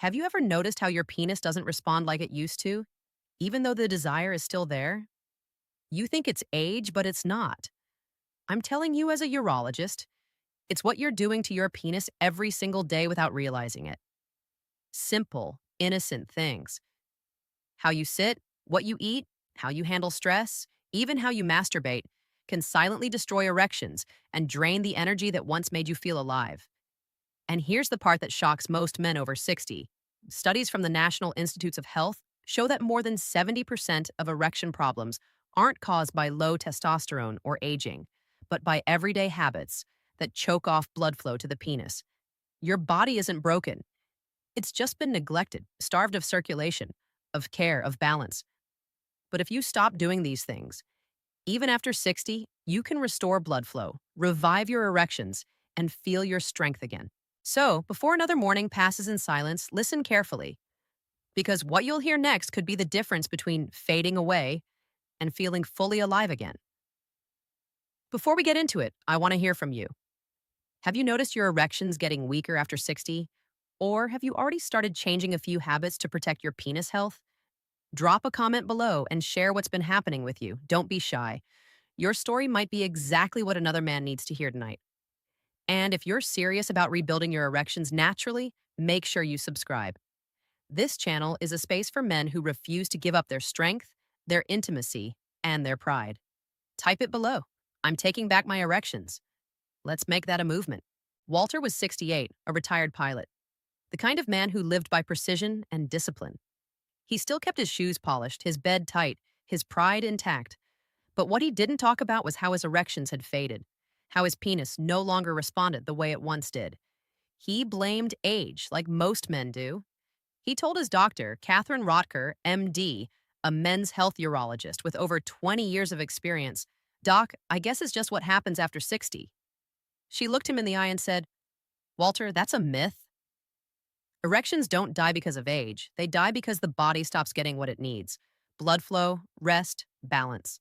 Have you ever noticed how your penis doesn't respond like it used to, even though the desire is still there? You think it's age, but it's not. I'm telling you as a urologist, it's what you're doing to your penis every single day without realizing it. Simple, innocent things. How you sit, what you eat, how you handle stress, even how you masturbate can silently destroy erections and drain the energy that once made you feel alive. And here's the part that shocks most men over 60. Studies from the National Institutes of Health show that more than 70% of erection problems aren't caused by low testosterone or aging, but by everyday habits that choke off blood flow to the penis. Your body isn't broken. It's just been neglected, starved of circulation, of care, of balance. But if you stop doing these things, even after 60, you can restore blood flow, revive your erections, and feel your strength again. So, before another morning passes in silence, listen carefully, because what you'll hear next could be the difference between fading away and feeling fully alive again. Before we get into it, I want to hear from you. Have you noticed your erections getting weaker after 60? Or have you already started changing a few habits to protect your penis health? Drop a comment below and share what's been happening with you. Don't be shy. Your story might be exactly what another man needs to hear tonight. And if you're serious about rebuilding your erections naturally, make sure you subscribe. This channel is a space for men who refuse to give up their strength, their intimacy, and their pride. Type it below. I'm taking back my erections. Let's make that a movement. Walter was 68, a retired pilot, the kind of man who lived by precision and discipline. He still kept his shoes polished, his bed tight, his pride intact. But what he didn't talk about was how his erections had faded, how his penis no longer responded the way it once did. He blamed age, like most men do. He told his doctor, Catherine Rotker, MD, a men's health urologist with over 20 years of experience, "Doc, I guess it's just what happens after 60." She looked him in the eye and said, "Walter, that's a myth. Erections don't die because of age. They die because the body stops getting what it needs: blood flow, rest, balance."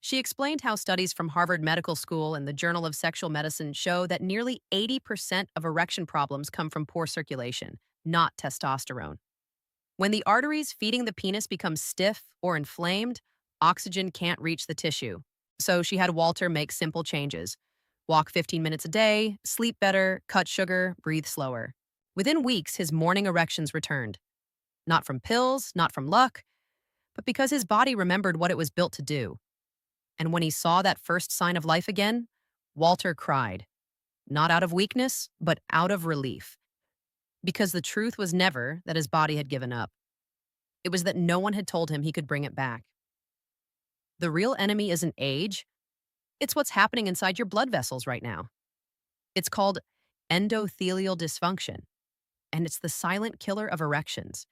She explained how studies from Harvard Medical School and the Journal of Sexual Medicine show that nearly 80% of erection problems come from poor circulation, not testosterone. When the arteries feeding the penis become stiff or inflamed, oxygen can't reach the tissue. So she had Walter make simple changes: walk 15 minutes a day, sleep better, cut sugar, breathe slower. Within weeks, his morning erections returned. Not from pills, not from luck, but because his body remembered what it was built to do. And when he saw that first sign of life again, Walter cried. Not out of weakness, but out of relief. Because the truth was never that his body had given up. It was that no one had told him he could bring it back. The real enemy isn't age. It's what's happening inside your blood vessels right now. It's called endothelial dysfunction, and it's the silent killer of erections.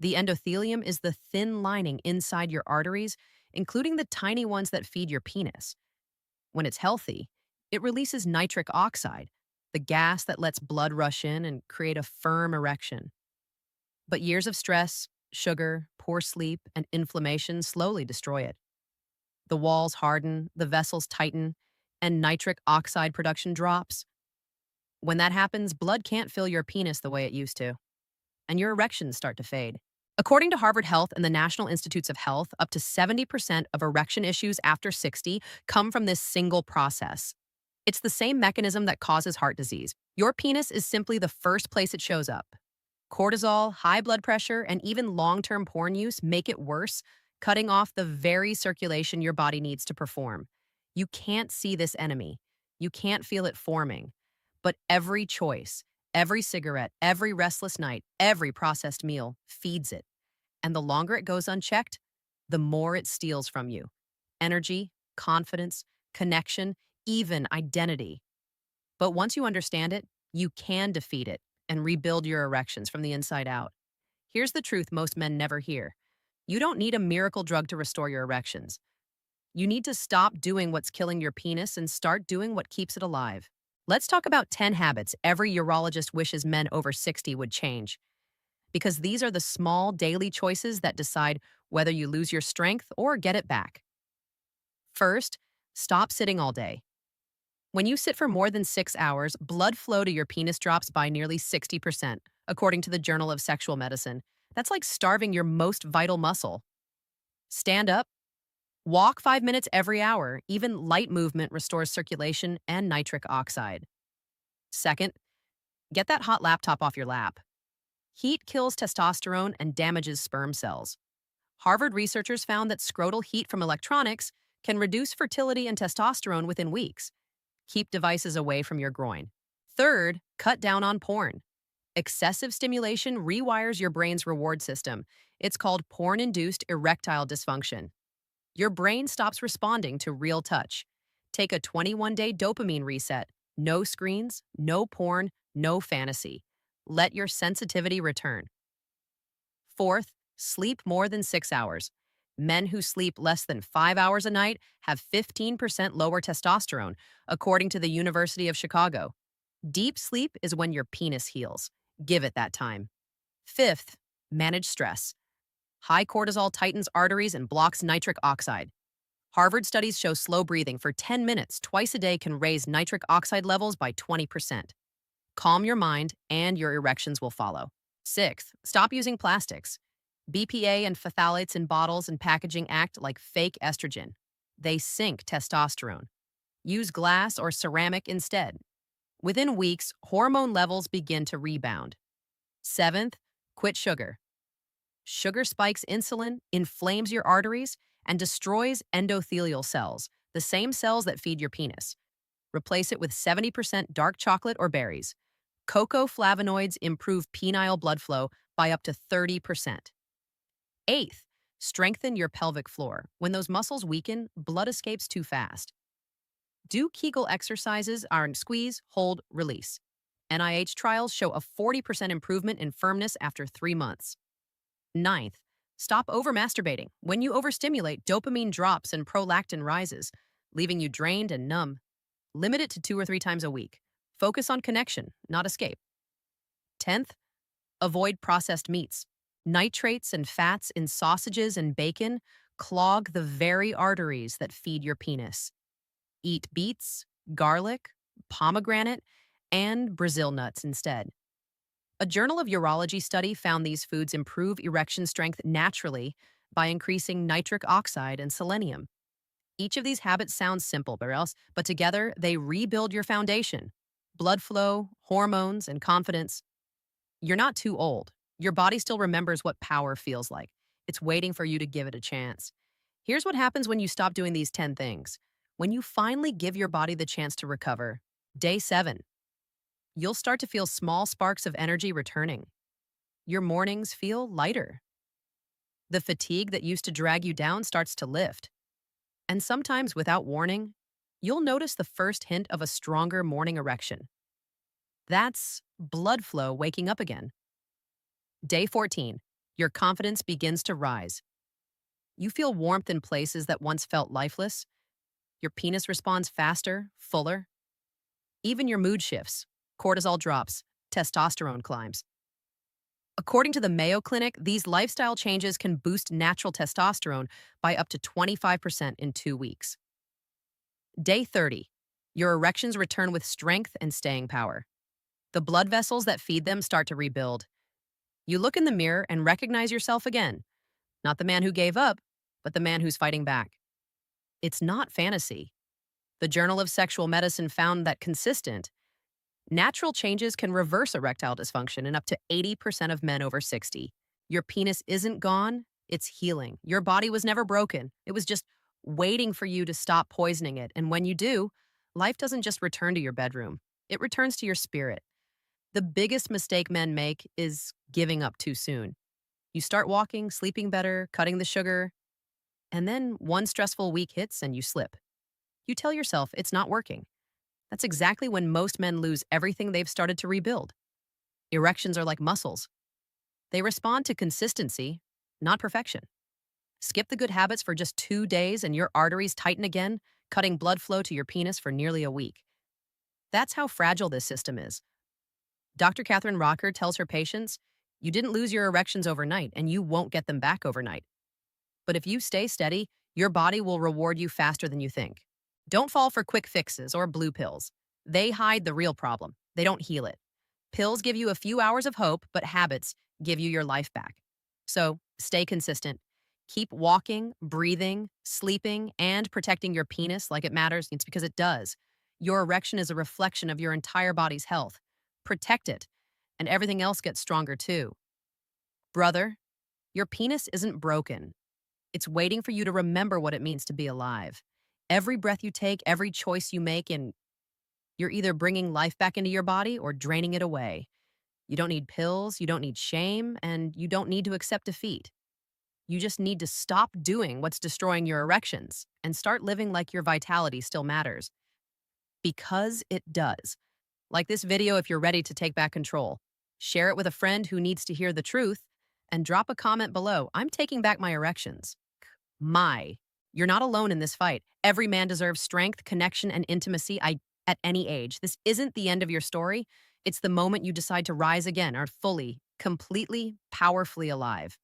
The endothelium is the thin lining inside your arteries, including the tiny ones that feed your penis. When it's healthy, it releases nitric oxide, the gas that lets blood rush in and create a firm erection. But years of stress, sugar, poor sleep, and inflammation slowly destroy it. The walls harden, the vessels tighten, and nitric oxide production drops. When that happens, blood can't fill your penis the way it used to, and your erections start to fade. According to Harvard Health and the National Institutes of Health, up to 70% of erection issues after 60 come from this single process. It's the same mechanism that causes heart disease. Your penis is simply the first place it shows up. Cortisol, high blood pressure, and even long-term porn use make it worse, cutting off the very circulation your body needs to perform. You can't see this enemy. You can't feel it forming. But every choice, every cigarette, every restless night, every processed meal feeds it. And the longer it goes unchecked, the more it steals from you: energy, confidence, connection, even identity. But once you understand it, you can defeat it and rebuild your erections from the inside out. Here's the truth most men never hear: you don't need a miracle drug to restore your erections. You need to stop doing what's killing your penis and start doing what keeps it alive. Let's talk about 10 habits every urologist wishes men over 60 would change, because these are the small daily choices that decide whether you lose your strength or get it back. First, stop sitting all day. When you sit for more than 6 hours, blood flow to your penis drops by nearly 60%, according to the Journal of Sexual Medicine. That's like starving your most vital muscle. Stand up, walk 5 minutes every hour. Even light movement restores circulation and nitric oxide. Second, get that hot laptop off your lap. Heat kills testosterone and damages sperm cells. Harvard researchers found that scrotal heat from electronics can reduce fertility and testosterone within weeks. Keep devices away from your groin. Third, cut down on porn. Excessive stimulation rewires your brain's reward system. It's called porn-induced erectile dysfunction. Your brain stops responding to real touch. Take a 21-day dopamine reset. No screens, no porn, no fantasy. Let your sensitivity return. Fourth, sleep more than 6 hours. Men who sleep less than 5 hours a night have 15% lower testosterone, according to the University of Chicago. Deep sleep is when your penis heals. Give it that time. Fifth, manage stress. High cortisol tightens arteries and blocks nitric oxide. Harvard studies show slow breathing for 10 minutes twice a day can raise nitric oxide levels by 20%. Calm your mind, and your erections will follow. Sixth, stop using plastics. BPA and phthalates in bottles and packaging act like fake estrogen. They sink testosterone. Use glass or ceramic instead. Within weeks, hormone levels begin to rebound. Seventh, quit sugar. Sugar spikes insulin, inflames your arteries, and destroys endothelial cells, the same cells that feed your penis. Replace it with 70% dark chocolate or berries. Cocoa flavonoids improve penile blood flow by up to 30%. Eighth, strengthen your pelvic floor. When those muscles weaken, blood escapes too fast. Do Kegel exercises, iron squeeze, hold, release. NIH trials show a 40% improvement in firmness after 3 months. Ninth, stop over-masturbating. When you overstimulate, dopamine drops and prolactin rises, leaving you drained and numb. Limit it to 2 or 3 times a week. Focus on connection, not escape. 10th, avoid processed meats. Nitrates and fats in sausages and bacon clog the very arteries that feed your penis. Eat beets, garlic, pomegranate, and Brazil nuts instead. A Journal of Urology study found these foods improve erection strength naturally by increasing nitric oxide and selenium. Each of these habits sounds simple, but together they rebuild your foundation. Blood flow, hormones, and confidence. You're not too old. Your body still remembers what power feels like. It's waiting for you to give it a chance. Here's what happens when you stop doing these 10 things. When you finally give your body the chance to recover. Day 7. You'll start to feel small sparks of energy returning. Your mornings feel lighter. The fatigue that used to drag you down starts to lift. And sometimes, without warning, you'll notice the first hint of a stronger morning erection. That's blood flow waking up again. Day 14. Your confidence begins to rise. You feel warmth in places that once felt lifeless. Your penis responds faster, fuller. Even your mood shifts. Cortisol drops. Testosterone climbs. According to the Mayo Clinic, these lifestyle changes can boost natural testosterone by up to 25% in 2 weeks. Day 30. Your erections return with strength and staying power. The blood vessels that feed them start to rebuild. You look in the mirror and recognize yourself again. Not the man who gave up, but the man who's fighting back. It's not fantasy. The Journal of Sexual Medicine found that consistent, natural changes can reverse erectile dysfunction in up to 80% of men over 60. Your penis isn't gone, it's healing. Your body was never broken. It was just waiting for you to stop poisoning it. And when you do, life doesn't just return to your bedroom. It returns to your spirit. The biggest mistake men make is giving up too soon. You start walking, sleeping better, cutting the sugar, and then one stressful week hits and you slip. You tell yourself it's not working. That's exactly when most men lose everything they've started to rebuild. Erections are like muscles. They respond to consistency, not perfection. Skip the good habits for just 2 days and your arteries tighten again, cutting blood flow to your penis for nearly a week. That's how fragile this system is. Dr. Catherine Rocker tells her patients, you didn't lose your erections overnight and you won't get them back overnight. But if you stay steady, your body will reward you faster than you think. Don't fall for quick fixes or blue pills. They hide the real problem, they don't heal it. Pills give you a few hours of hope, but habits give you your life back. So stay consistent. Keep walking, breathing, sleeping, and protecting your penis like it matters. It's because it does. Your erection is a reflection of your entire body's health. Protect it, and everything else gets stronger too. Brother, your penis isn't broken. It's waiting for you to remember what it means to be alive. Every breath you take, every choice you make, and you're either bringing life back into your body or draining it away. You don't need pills, you don't need shame, and you don't need to accept defeat. You just need to stop doing what's destroying your erections and start living like your vitality still matters. Because it does. Like this video if you're ready to take back control. Share it with a friend who needs to hear the truth, and drop a comment below. I'm taking back my erections. My. You're not alone in this fight. Every man deserves strength, connection, and intimacy at any age. This isn't the end of your story. It's the moment you decide to rise again, are fully, completely, powerfully alive.